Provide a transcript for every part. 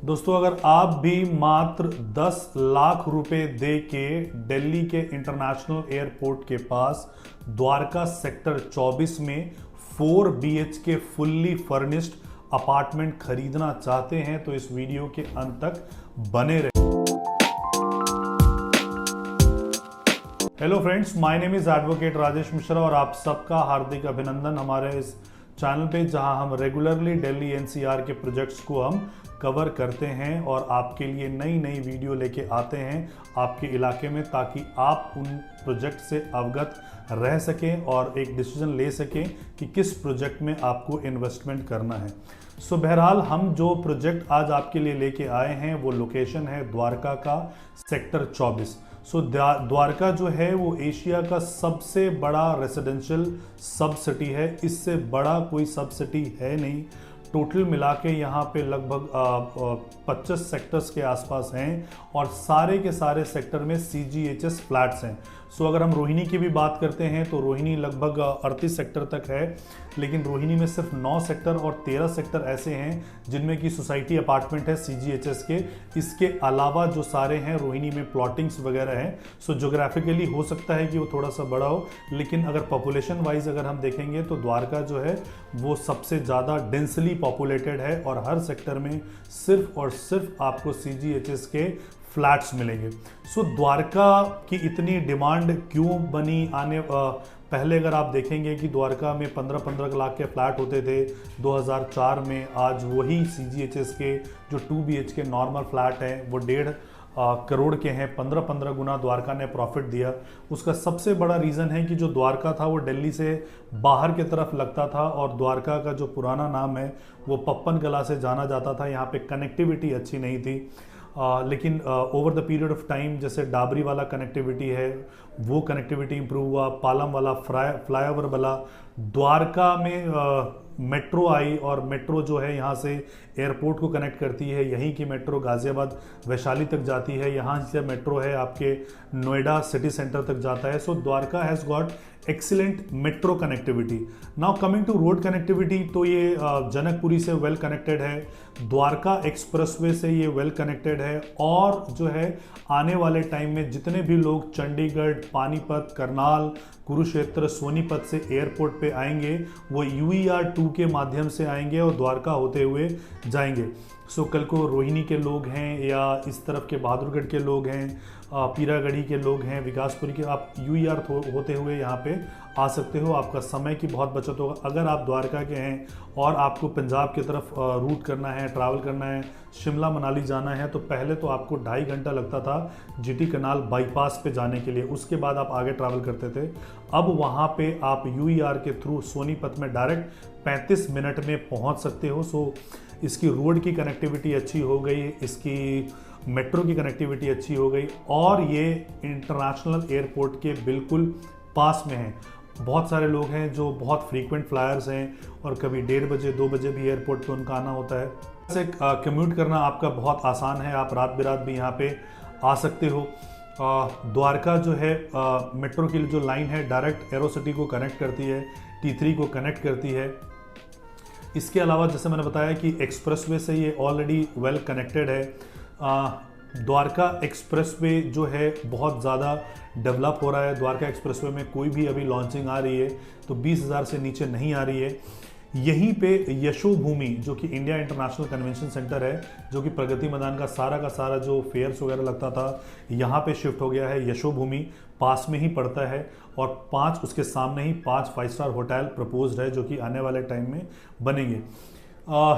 दोस्तों, अगर आप भी मात्र 10 लाख रुपए दे के दिल्ली के इंटरनेशनल एयरपोर्ट के पास द्वारका सेक्टर 24 में 4 BHK फुल्ली फर्निश्ड अपार्टमेंट खरीदना चाहते हैं तो इस वीडियो के अंत तक बने रहे। Hello friends, my name is advocate Rajesh Mishra और आप सबका हार्दिक अभिनंदन हमारे इस चैनल पे, जहां हम रेगुलरली दिल्ली NCR के प्रोजेक्ट्स को हम कवर करते हैं और आपके लिए नई नई वीडियो लेके आते हैं आपके इलाके में, ताकि आप उन प्रोजेक्ट से अवगत रह सकें और एक डिसीजन ले सकें कि किस प्रोजेक्ट में आपको इन्वेस्टमेंट करना है। सो बहरहाल हम जो प्रोजेक्ट आज आपके लिए लेके आए हैं वो लोकेशन है द्वारका का सेक्टर 24। सो द्वारका जो है वो एशिया का सबसे बड़ा रेजिडेंशियल सब सिटी है। इससे बड़ा कोई सब सिटी है नहीं। टोटल मिला के यहाँ पे लगभग 25 सेक्टर्स के आसपास हैं और सारे के सारे सेक्टर में CGHS फ्लैट्स हैं। सो अगर हम रोहिणी की भी बात करते हैं तो रोहिणी लगभग 38 सेक्टर तक है, लेकिन रोहिणी में सिर्फ 9 सेक्टर और 13 सेक्टर ऐसे हैं जिनमें कि सोसाइटी अपार्टमेंट है CGHS के। इसके अलावा जो सारे हैं रोहिणी में प्लॉटिंग्स वगैरह हैं। सो जोग्राफिकली हो सकता है कि वो थोड़ा सा बड़ा हो, लेकिन अगर पॉपुलेशन वाइज अगर हम देखेंगे तो द्वारका जो है वो सबसे ज़्यादा डेंसली पॉपुलेटेड है और हर सेक्टर में सिर्फ और सिर्फ आपको CGHS के फ्लैट्स मिलेंगे। सो द्वारका की इतनी डिमांड क्यों बनी पहले अगर आप देखेंगे कि द्वारका में 15-15 लाख के फ्लैट होते थे 2004 में, आज वही CGHS के जो 2 BHK नॉर्मल फ्लैट हैं वो 1.5 करोड़ के हैं। 15-15 गुना द्वारका ने प्रॉफिट दिया। उसका सबसे बड़ा रीज़न है कि जो द्वारका था वो दिल्ली से बाहर की तरफ लगता था और द्वारका का जो पुराना नाम है वो पप्पन कला से जाना जाता था। यहाँ पे कनेक्टिविटी अच्छी नहीं थी, लेकिन over the period of time जैसे डाबरी वाला कनेक्टिविटी है वो कनेक्टिविटी इंप्रूव हुआ, पालम वाला फ्लाईओवर वाला, द्वारका में मेट्रो आई और मेट्रो जो है यहाँ से एयरपोर्ट को कनेक्ट करती है। यहीं की मेट्रो गाजियाबाद वैशाली तक जाती है, यहाँ से मेट्रो है आपके नोएडा सिटी सेंटर तक जाता है। So Dwarka has got excellent metro connectivity. Now coming to road connectivity, तो ये जनकपुरी से वेल कनेक्टेड है, द्वारका एक्सप्रेसवे से ये वेल कनेक्टेड है और जो है आने वाले टाइम में जितने भी लोग चंडीगढ़, पानीपत, करनाल, कुरुक्षेत्र, सोनीपत से एयरपोर्ट पे आएंगे वो UER 2 के माध्यम से आएंगे और द्वारका होते हुए जाएंगे। सो कल को रोहिणी के लोग हैं या इस तरफ के बहादुरगढ़ के लोग हैं, पीरागढ़ी के लोग हैं, विकासपुरी के, आप UER होते हुए यहाँ पे आ सकते हो। आपका समय की बहुत बचत होगा। अगर आप द्वारका के हैं और आपको पंजाब की तरफ रूट करना है, ट्रैवल करना है, शिमला मनाली जाना है, तो पहले तो आपको 2.5 घंटा लगता था GT कनाल बाईपास पे जाने के लिए, उसके बाद आप आगे ट्रैवल करते थे। अब वहाँ पे आप UER के थ्रू सोनीपत में डायरेक्ट 35 मिनट में पहुँच सकते हो। सो इसकी रोड की कनेक्टिविटी अच्छी हो गई, इसकी मेट्रो की कनेक्टिविटी अच्छी हो गई और ये इंटरनेशनल एयरपोर्ट के बिल्कुल पास में है। बहुत सारे लोग हैं जो बहुत फ्रीक्वेंट फ्लायर्स हैं और कभी 1:30 बजे 2 बजे भी एयरपोर्ट पे उनका आना होता है। ऐसे कम्यूट करना आपका बहुत आसान है, आप रात बिरात भी यहाँ पे आ सकते हो। द्वारका जो है मेट्रो की जो लाइन है डायरेक्ट एरोसिटी को कनेक्ट करती है, T3 को कनेक्ट करती है। इसके अलावा जैसे मैंने बताया कि एक्सप्रेसवे से ये ऑलरेडी वेल कनेक्टेड है। द्वारका एक्सप्रेसवे जो है बहुत ज़्यादा डेवलप हो रहा है। द्वारका एक्सप्रेसवे में कोई भी अभी लॉन्चिंग आ रही है तो 20,000 से नीचे नहीं आ रही है। यहीं पे यशोभूमि जो कि इंडिया इंटरनेशनल कन्वेंशन सेंटर है, जो कि प्रगति मैदान का सारा जो फेयर्स वगैरह लगता था, यहाँ पे शिफ्ट हो गया है। यशोभूमि पास में ही पड़ता है और 5 उसके सामने ही 5 5 स्टार होटल प्रपोज्ड है जो कि आने वाले टाइम में बनेंगे।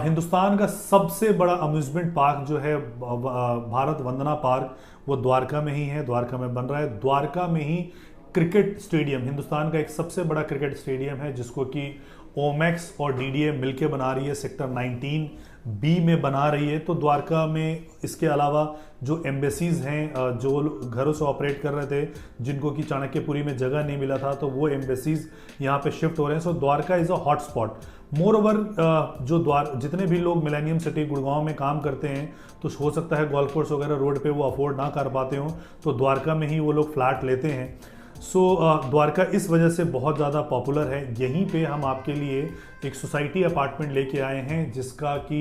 हिंदुस्तान का सबसे बड़ा अम्यूजमेंट पार्क जो है भारत वंदना पार्क, वो द्वारका में ही है, द्वारका में बन रहा है। द्वारका में ही क्रिकेट स्टेडियम, हिंदुस्तान का एक सबसे बड़ा क्रिकेट स्टेडियम है जिसको कि ओमैक्स और DDA मिलके बना रही है, सेक्टर 19B में बना रही है। तो द्वारका में इसके अलावा जो एम्बेसीज हैं जो घरों से ऑपरेट कर रहे थे, जिनको कि चाणक्यपुरी में जगह नहीं मिला था, तो वो एम्बेसीज यहाँ पे शिफ्ट हो रहे हैं। So Dwarka is a hot spot. Moreover जितने भी लोग मिलेनियम सिटी गुड़गांव में काम करते हैं तो हो सकता है गोल्फ कोर्स वगैरह रोड पे वो अफोर्ड ना कर पाते हो, तो द्वारका में ही वो लोग फ्लैट लेते हैं। सो द्वारका इस वजह से बहुत ज़्यादा पॉपुलर है। यहीं पे हम आपके लिए एक सोसाइटी अपार्टमेंट लेके आए हैं जिसका कि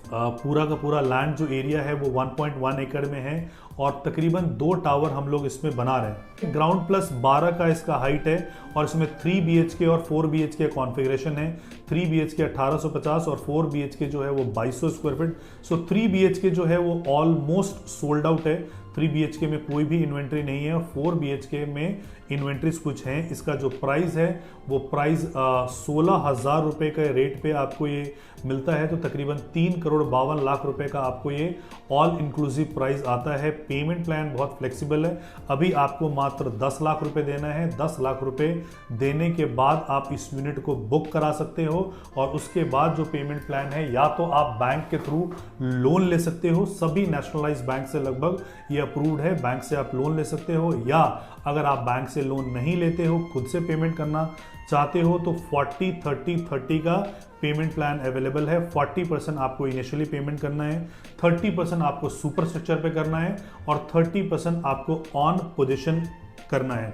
पूरा का पूरा लैंड जो एरिया है वो 1.1 एकड़ में है और तकरीबन 2 टावर हम लोग इसमें बना रहे हैं। ग्राउंड प्लस 12 का इसका हाइट है और इसमें 3 BHK और 4 BHK कॉन्फ़िगरेशन है। 3 BHK 1850 और 4 BHK जो है वो 2200 स्क्वायर फीट। सो 3 BHK जो है वो ऑलमोस्ट सोल्ड आउट है। 3 BHK में कोई भी इन्वेंट्री नहीं है और 4 BHK में इन्वेंट्रीज कुछ हैं। इसका जो प्राइस है वो प्राइस 16,000 रुपये के रेट पे आपको ये मिलता है, तो तकरीबन 3,52,00,000 रुपए का आपको ये ऑल इंक्लूसिव प्राइस आता है। पेमेंट प्लान बहुत फ्लेक्सिबल है। अभी आपको मात्र 10 लाख रुपए देना है। 10 लाख रुपए देने के बाद आप इस यूनिट को बुक करा सकते हो और उसके बाद जो पेमेंट प्लान है, या तो आप बैंक के थ्रू लोन ले सकते हो, सभी नेशनलाइज बैंक से लगभग ये अप्रूव्ड है, बैंक से आप लोन ले सकते हो, या अगर आप बैंक से लोन नहीं लेते हो, खुद से पेमेंट करना चाहते हो तो 40-30-30 का पेमेंट प्लान अवेलेबल है। 40% आपको इनिशियली पेमेंट करना है, 30% आपको सुपर स्ट्रक्चर पे करना है और 30% आपको ऑन पोजीशन करना है।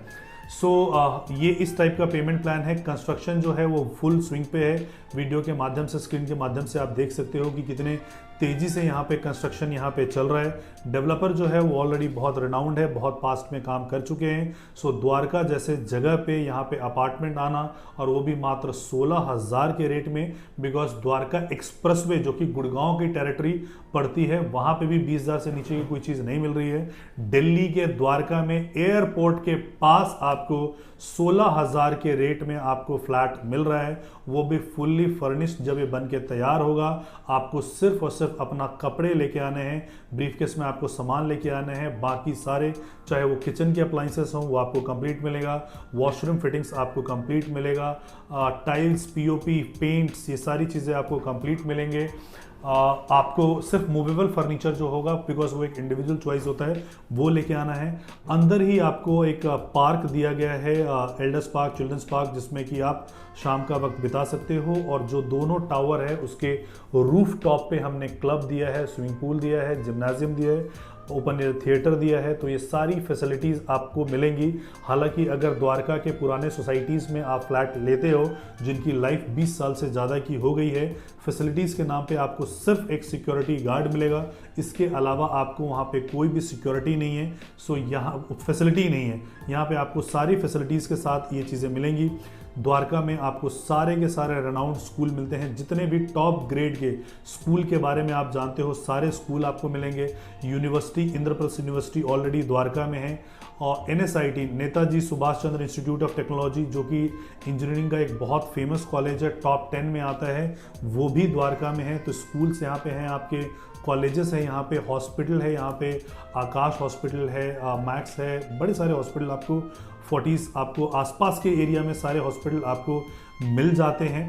ये इस टाइप का पेमेंट प्लान है। कंस्ट्रक्शन जो है वो फुल स्विंग पे है। वीडियो के माध्यम से, स्क्रीन के माध्यम से आप देख सकते हो कि कितने तेजी से यहाँ पे कंस्ट्रक्शन यहाँ पे चल रहा है। डेवलपर जो है वो ऑलरेडी बहुत रिनाउंड है, बहुत पास्ट में काम कर चुके हैं। द्वारका जैसे जगह पे यहाँ पे अपार्टमेंट आना और वो भी मात्र 16,000 के रेट में, बिकॉज द्वारका एक्सप्रेसवे जो कि गुड़गांव की टेरिटरी पड़ती है, वहाँ पे भी 20,000 से नीचे की कोई चीज़ नहीं मिल रही है। दिल्ली के द्वारका में एयरपोर्ट के पास आपको 16,000 के रेट में आपको फ्लैट मिल रहा है, वो भी फुल्ली फर्निश्ड। जब ये बन के तैयार होगा, आपको सिर्फ और सिर्फ अपना कपड़े लेके आने हैं, ब्रीफकेस में आपको सामान लेके आने हैं, बाकी सारे चाहे वो किचन के अप्लाइंसेस हों वो आपको कंप्लीट मिलेगा, वॉशरूम फिटिंग्स आपको कंप्लीट मिलेगा, टाइल्स, पीओपी, पेंट्स, ये सारी चीज़ें आपको कंप्लीट मिलेंगे। आपको सिर्फ मूवेबल फर्नीचर जो होगा, बिकॉज वो एक इंडिविजुअल चॉइस होता है, वो लेके आना है। अंदर ही आपको एक पार्क दिया गया है, एल्डर्स पार्क, चिल्ड्रंस पार्क, जिसमें कि आप शाम का वक्त बिता सकते हो। और जो दोनों टावर है उसके रूफ टॉप पे हमने क्लब दिया है, स्विमिंग पूल दिया है, जिम्नाजियम दिया है, ओपन एयर थिएटर दिया है। तो ये सारी फैसिलिटीज़ आपको मिलेंगी। हालांकि अगर द्वारका के पुराने सोसाइटीज़ में आप फ्लैट लेते हो जिनकी लाइफ 20 साल से ज़्यादा की हो गई है, फैसिलिटीज़ के नाम पे आपको सिर्फ एक सिक्योरिटी गार्ड मिलेगा, इसके अलावा आपको वहाँ पे कोई भी सिक्योरिटी नहीं है। यहाँ फैसिलिटी नहीं है, यहाँ पे आपको सारी फैसिलिटीज़ के साथ ये चीज़ें मिलेंगी। द्वारका में आपको सारे के सारे रेनाउंड स्कूल मिलते हैं, जितने भी टॉप ग्रेड के स्कूल के बारे में आप जानते हो सारे स्कूल आपको मिलेंगे। University, Indraprastha university already Dwarka में है, और NSIT, Netaji Subhash Chandra institute of technology, जो कि इंजीनियरिंग का एक बहुत फेमस कॉलेज है, टॉप 10 में आता है, वो भी द्वारका में है। तो स्कूल्स यहाँ पे हैं, आपके कॉलेजेस हैं यहाँ पे, हॉस्पिटल है यहाँ पे, आकाश हॉस्पिटल है, मैक्स है, बड़े सारे हॉस्पिटल आपको 40s आपको आसपास के एरिया में सारे हॉस्पिटल आपको मिल जाते हैं।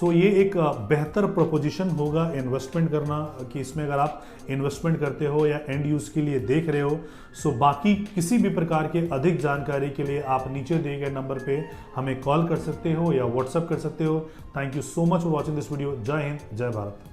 ये एक बेहतर प्रोपोजिशन होगा इन्वेस्टमेंट करना, कि इसमें अगर आप इन्वेस्टमेंट करते हो या एंड यूज़ के लिए देख रहे हो। बाकी किसी भी प्रकार के अधिक जानकारी के लिए आप नीचे दिए गए नंबर पे हमें कॉल कर सकते हो या व्हाट्सएप कर सकते हो। Thank you so much for watching this video. जय हिंद, जय भारत।